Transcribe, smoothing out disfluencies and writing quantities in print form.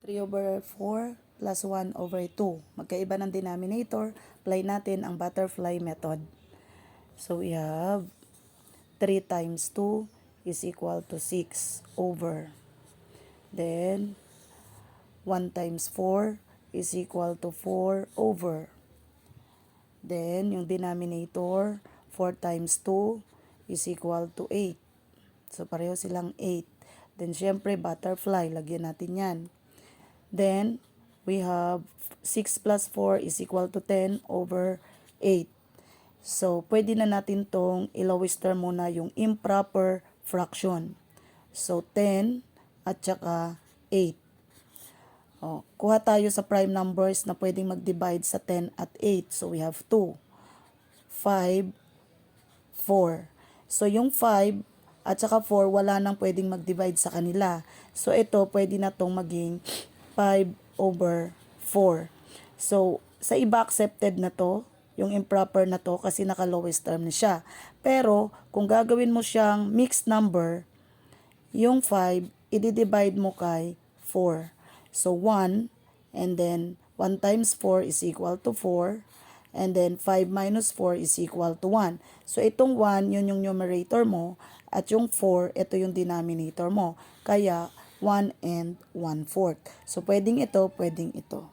3 over 4 plus 1 over 2. Magkaiba ng denominator. Apply natin ang butterfly method. So we have 3 times 2 is equal to 6 over. Then 1 times 4 is equal to 4 over. Then yung denominator, 4 times 2 is equal to 8. So pareho silang 8. Then syempre butterfly, lagyan natin yan. Then we have 6 plus 4 is equal to 10 over 8. So pwede na natin tong i-lowest term muna yung improper fraction. So 10 at saka 8. Kuha tayo sa prime numbers na pwedeng mag-divide sa 10 at 8. So we have 2, 5, 4. So yung 5 at saka 4 wala nang pwedeng mag-divide sa kanila. So ito pwede na tong maging 5 over 4. So sa iba accepted na to, yung improper na to kasi naka-lowest term na siya. Pero kung gagawin mo siyang mixed number, yung 5 i-divide mo kay 4. So 1 and then 1 times 4 is equal to 4. And then 5 minus 4 is equal to 1. So itong 1, yun yung numerator mo. At yung 4, ito yung denominator mo. Kaya 1 and 1/4. So pwedeng ito, pwedeng ito.